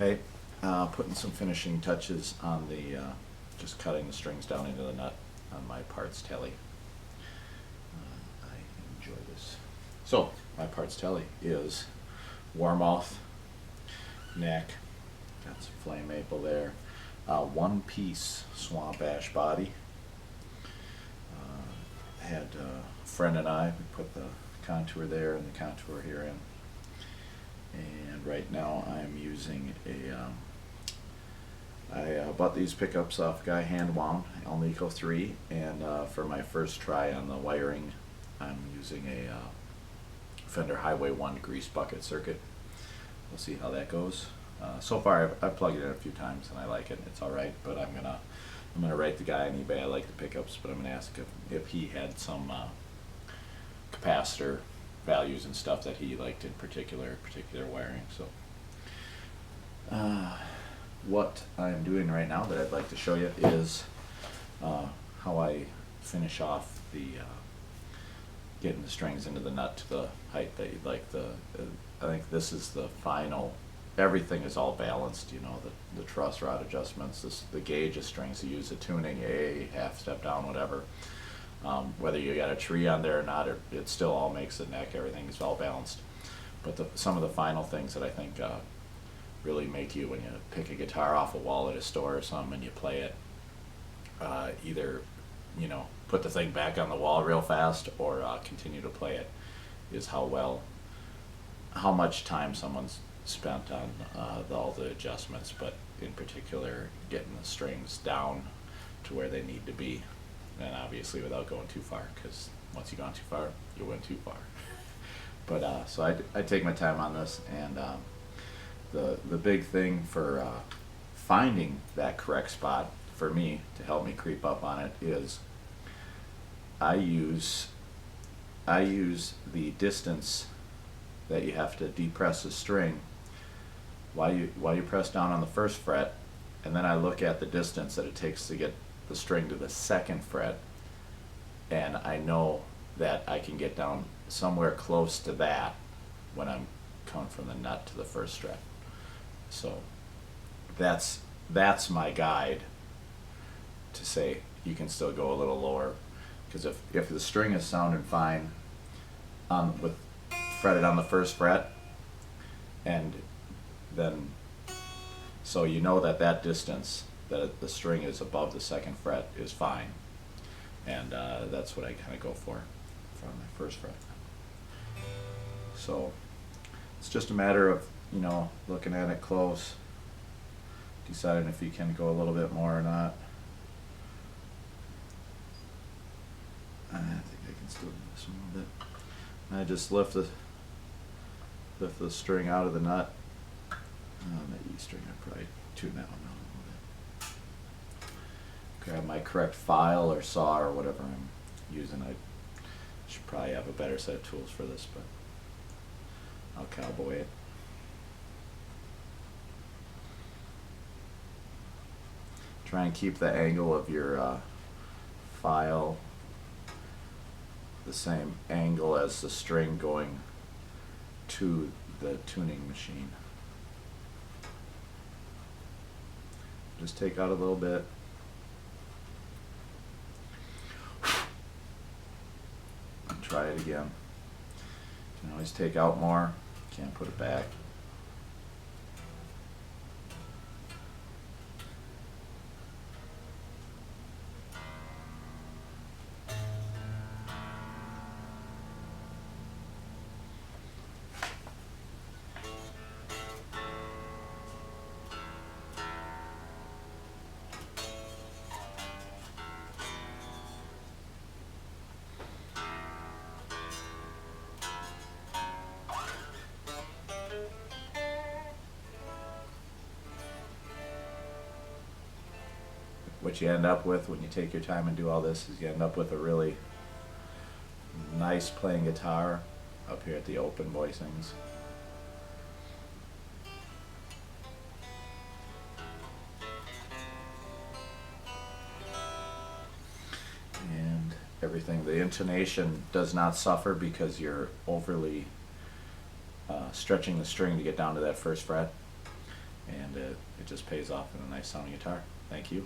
Hey, putting some finishing touches on the, just cutting the strings down into the nut on my parts telly. I enjoy this. So, my parts telly is Warmouth neck, got some flame maple there, one piece swamp ash body. Had a friend and I, we put the contour there and the contour here in. And right now I'm using I bought these pickups off a guy hand wound, Alnico 3, and for my first try on the wiring I'm using a Fender Highway 1 grease bucket circuit. We'll see how that goes. So far I've plugged it in a few times and I like it, it's alright, but I'm gonna write the guy on eBay. I like the pickups, but I'm gonna ask if he had some capacitor values and stuff that he liked in particular wiring. So what I'm doing right now that I'd like to show you is how I finish off the getting the strings into the nut to the height that you'd like. I think this is the final. Everything is all balanced, you know, the truss rod adjustments, the gauge of strings, you use the tuning, a half step down, whatever. Whether you got a tree on there or not, it still all makes the neck, everything is all balanced. But some of the final things that I think really make you, when you pick a guitar off a wall at a store or something and you play it, either, you know, put the thing back on the wall real fast or continue to play it, is how much time someone's spent on all the adjustments, but in particular getting the strings down to where they need to be, and obviously without going too far, because once you've gone too far you went too far. But so I take my time on this, and the big thing for finding that correct spot for me to help me creep up on it is I use the distance that you have to depress the string while you press down on the first fret, and then I look at the distance that it takes to get the string to the second fret, and I know that I can get down somewhere close to that when I'm coming from the nut to the first fret. So that's my guide to say you can still go a little lower, because if the string is sounding fine with fretted on the first fret, and then so you know that distance that the string is above the second fret is fine, and that's what I kind of go for from the first fret. So it's just a matter of, you know, looking at it close, deciding if you can go a little bit more or not. I think I can still do this one a little bit. And I just lift the string out of the nut. The E string I probably tune that one out a little bit. Grab my correct file or saw or whatever I'm using. I should probably have a better set of tools for this, but I'll cowboy it. Try and keep the angle of your file the same angle as the string going to the tuning machine. Just take out a little bit. And try it again. You can always take out more, can't put it back. What you end up with when you take your time and do all this is you end up with a really nice playing guitar up here at the open voicings. And everything, the intonation does not suffer because you're overly stretching the string to get down to that first fret. and it just pays off in a nice sounding guitar. Thank you.